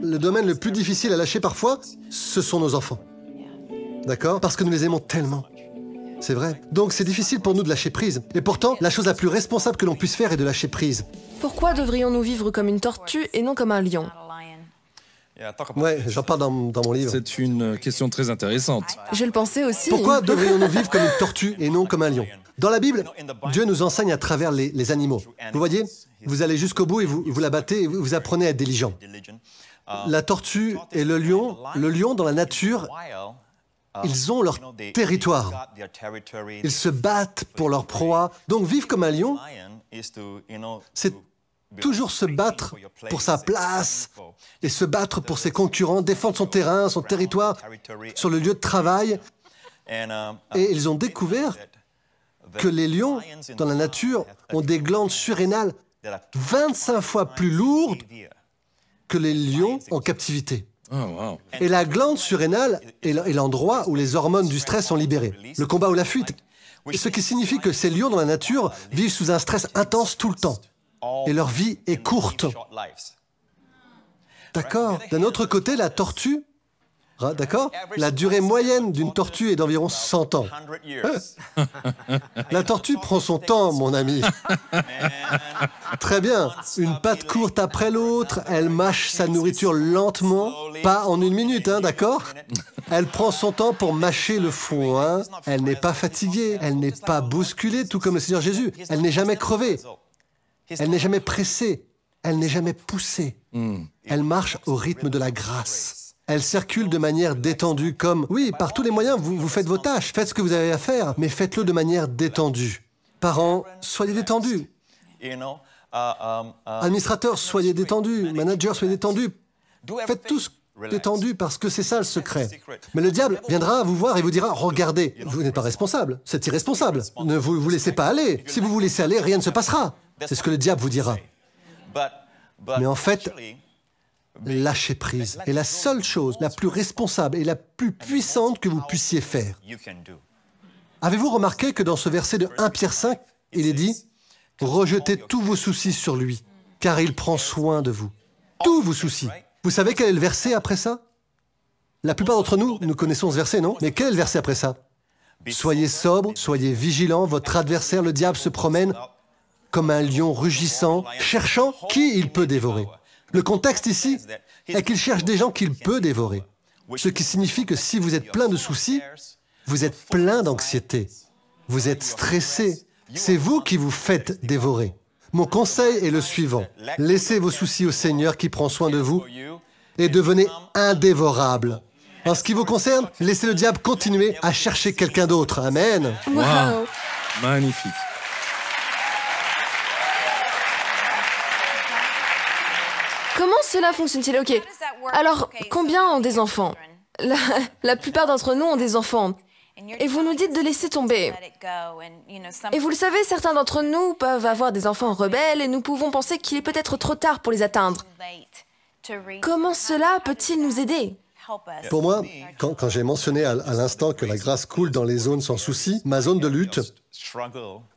Le domaine le plus difficile à lâcher parfois, ce sont nos enfants. D'accord? Parce que nous les aimons tellement. C'est vrai. Donc c'est difficile pour nous de lâcher prise. Et pourtant, la chose la plus responsable que l'on puisse faire est de lâcher prise. Pourquoi devrions-nous vivre comme une tortue et non comme un lion? Ouais, j'en parle dans mon livre. C'est une question très intéressante. Je le pensais aussi. Pourquoi devrions-nous vivre comme une tortue et non comme un lion? Dans la Bible, Dieu nous enseigne à travers les animaux. Vous voyez, vous allez jusqu'au bout et vous la battez et vous apprenez à être diligent. La tortue et le lion dans la nature, ils ont leur territoire. Ils se battent pour leur proie. Donc vivre comme un lion, c'est toujours se battre pour sa place et se battre pour ses concurrents, défendre son terrain, son territoire, sur le lieu de travail. Et ils ont découvert que les lions, dans la nature, ont des glandes surrénales 25 fois plus lourdes que les lions en captivité. Oh, wow. Et la glande surrénale est l'endroit où les hormones du stress sont libérées, le combat ou la fuite. Ce qui signifie que ces lions dans la nature vivent sous un stress intense tout le temps. Et leur vie est courte. D'accord? D'un autre côté, la tortue, d'accord? La durée moyenne d'une tortue est d'environ 100 ans. La tortue prend son temps, mon ami. Très bien. Une patte courte après l'autre, elle mâche sa nourriture lentement, pas en une minute, hein, d'accord? Elle prend son temps pour mâcher le foin. Elle n'est pas fatiguée, elle n'est pas bousculée, tout comme le Seigneur Jésus. Elle n'est jamais crevée. Elle n'est jamais pressée, elle n'est jamais poussée. Elle marche au rythme de la grâce. Elle circule de manière détendue comme... Oui, par tous les moyens, vous faites vos tâches, faites ce que vous avez à faire, mais faites-le de manière détendue. Parents, soyez détendus. Administrateurs, soyez détendus. Managers, soyez détendus. Faites tous détendus parce que c'est ça le secret. Mais le diable viendra vous voir et vous dira « Regardez, vous n'êtes pas responsable, c'est irresponsable. Ne vous laissez pas aller. Si vous vous laissez aller, rien ne se passera. » C'est ce que le diable vous dira. Mais en fait, lâcher prise est la seule chose, la plus responsable et la plus puissante que vous puissiez faire. Avez-vous remarqué que dans ce verset de 1 Pierre 5, il est dit « Rejetez tous vos soucis sur lui, car il prend soin de vous. » Tous vos soucis. Vous savez quel est le verset après ça? La plupart d'entre nous, nous connaissons ce verset, non? Mais quel est le verset après ça? Soyez sobres, soyez vigilants, votre adversaire, le diable, se promène comme un lion rugissant, cherchant qui il peut dévorer. Le contexte ici est qu'il cherche des gens qu'il peut dévorer. Ce qui signifie que si vous êtes plein de soucis, vous êtes plein d'anxiété, vous êtes stressé, c'est vous qui vous faites dévorer. Mon conseil est le suivant. Laissez vos soucis au Seigneur qui prend soin de vous et devenez indévorable. En ce qui vous concerne, laissez le diable continuer à chercher quelqu'un d'autre. Amen. Wow. Magnifique. Comment cela fonctionne-t-il? Ok. Alors, combien ont des enfants? La plupart d'entre nous ont des enfants. Et vous nous dites de laisser tomber. Et vous le savez, certains d'entre nous peuvent avoir des enfants rebelles et nous pouvons penser qu'il est peut-être trop tard pour les atteindre. Comment cela peut-il nous aider? Pour moi, quand j'ai mentionné à l'instant que la grâce coule dans les zones sans souci, ma zone de lutte,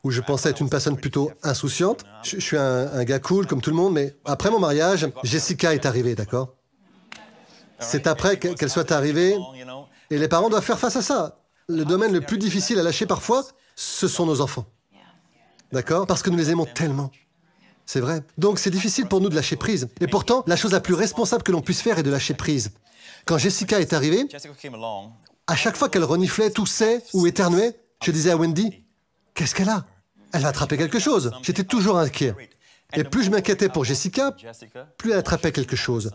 où je pensais être une personne plutôt insouciante, je suis un gars cool comme tout le monde, mais après mon mariage, Jessica est arrivée, d'accord? C'est après qu'elle soit arrivée, et les parents doivent faire face à ça. Le domaine le plus difficile à lâcher parfois, ce sont nos enfants. D'accord? Parce que nous les aimons tellement. C'est vrai. Donc c'est difficile pour nous de lâcher prise. Et pourtant, la chose la plus responsable que l'on puisse faire est de lâcher prise. Quand Jessica est arrivée, à chaque fois qu'elle reniflait, toussait ou éternuait, je disais à Wendy, « Qu'est-ce qu'elle a? Elle va attraper quelque chose. » J'étais toujours inquiet. Et plus je m'inquiétais pour Jessica, plus elle attrapait quelque chose.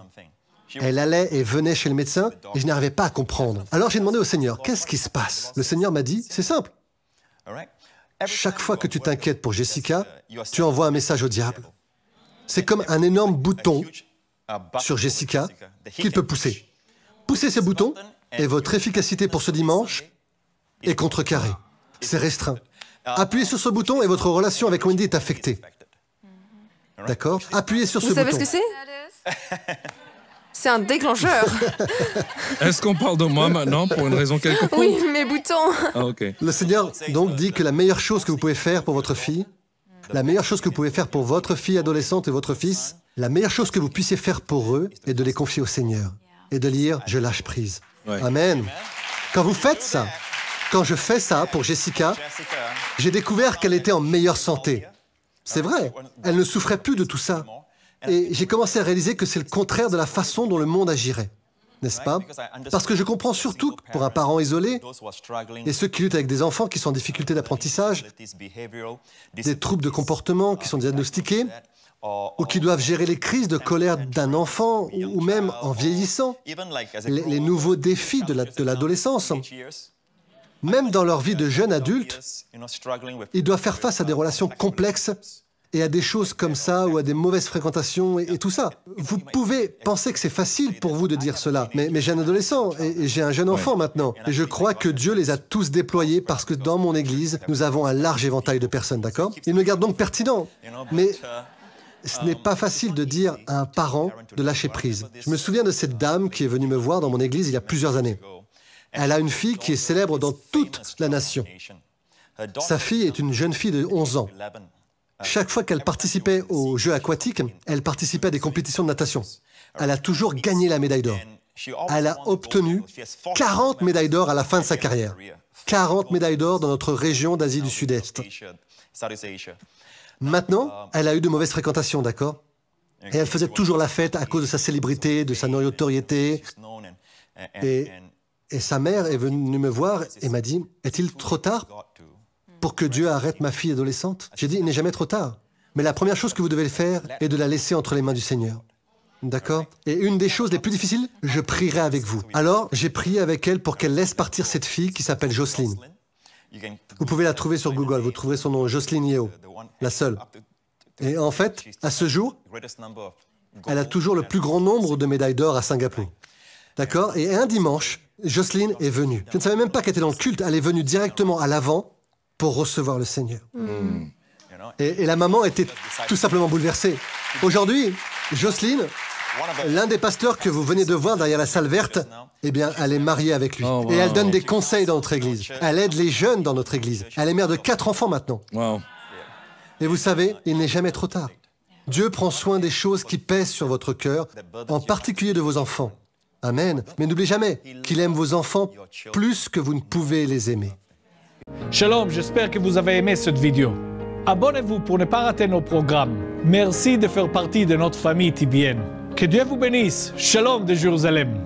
Elle allait et venait chez le médecin et je n'arrivais pas à comprendre. Alors j'ai demandé au Seigneur, « Qu'est-ce qui se passe? » Le Seigneur m'a dit, « C'est simple. Chaque fois que tu t'inquiètes pour Jessica, tu envoies un message au diable. C'est comme un énorme bouton sur Jessica qu'il peut pousser. Poussez ce bouton et votre efficacité pour ce dimanche est contrecarrée. C'est restreint. Appuyez sur ce bouton et votre relation avec Wendy est affectée. D'accord? Appuyez sur ce bouton. Vous savez ce que c'est? C'est un déclencheur. Est-ce qu'on parle de moi maintenant pour une raison quelconque? Oui, mes boutons. Ah, ok. Le Seigneur donc dit que la meilleure chose que vous pouvez faire pour votre fille, la meilleure chose que vous pouvez faire pour votre fille adolescente et votre fils, La meilleure chose que vous puissiez faire pour eux est de les confier au Seigneur et de dire « Je lâche prise ». Amen. Quand vous faites ça, quand je fais ça pour Jessica, j'ai découvert qu'elle était en meilleure santé. C'est vrai, elle ne souffrait plus de tout ça. Et j'ai commencé à réaliser que c'est le contraire de la façon dont le monde agirait. N'est-ce pas? Parce que je comprends surtout que pour un parent isolé, et ceux qui luttent avec des enfants qui sont en difficulté d'apprentissage, des troubles de comportement qui sont diagnostiqués, ou qui doivent gérer les crises de colère d'un enfant, ou même en vieillissant, les nouveaux défis de l'adolescence. Même dans leur vie de jeune adulte, ils doivent faire face à des relations complexes et à des choses comme ça, ou à des mauvaises fréquentations et tout ça. Vous pouvez penser que c'est facile pour vous de dire cela, mais j'ai un adolescent et j'ai un jeune enfant maintenant. Et je crois que Dieu les a tous déployés parce que dans mon Église, nous avons un large éventail de personnes, d'accord? Il me garde donc pertinent, mais ce n'est pas facile de dire à un parent de lâcher prise. Je me souviens de cette dame qui est venue me voir dans mon Église il y a plusieurs années. Elle a une fille qui est célèbre dans toute la nation. Sa fille est une jeune fille de 11 ans. Chaque fois qu'elle participait aux Jeux aquatiques, elle participait à des compétitions de natation. Elle a toujours gagné la médaille d'or. Elle a obtenu 40 médailles d'or à la fin de sa carrière. 40 médailles d'or dans notre région d'Asie du Sud-Est. Maintenant, elle a eu de mauvaises fréquentations, d'accord? Et elle faisait toujours la fête à cause de sa célébrité, de sa notoriété. Et sa mère est venue me voir et m'a dit, « Est-il trop tard pour que Dieu arrête ma fille adolescente ?» J'ai dit, il n'est jamais trop tard. Mais la première chose que vous devez faire est de la laisser entre les mains du Seigneur. D'accord? Et une des choses les plus difficiles, je prierai avec vous. Alors, j'ai prié avec elle pour qu'elle laisse partir cette fille qui s'appelle Jocelyne. Vous pouvez la trouver sur Google, vous trouverez son nom, Jocelyne Yeo, la seule. Et en fait, à ce jour, elle a toujours le plus grand nombre de médailles d'or à Singapour. D'accord? Et un dimanche, Jocelyne est venue. Je ne savais même pas qu'elle était dans le culte, elle est venue directement à l'avant pour recevoir le Seigneur. Et la maman était tout simplement bouleversée. Aujourd'hui, Jocelyne, l'un des pasteurs que vous venez de voir derrière la salle verte, eh bien, elle est mariée avec lui. Et elle donne des conseils dans notre église. Elle aide les jeunes dans notre église. Elle est mère de 4 enfants maintenant. Et vous savez, il n'est jamais trop tard. Dieu prend soin des choses qui pèsent sur votre cœur, en particulier de vos enfants. Amen. Mais n'oubliez jamais qu'il aime vos enfants plus que vous ne pouvez les aimer. Shalom, j'espère que vous avez aimé cette vidéo. Abonnez-vous pour ne pas rater nos programmes. Merci de faire partie de notre famille TBN. Que Dieu vous bénisse. Shalom de Jérusalem.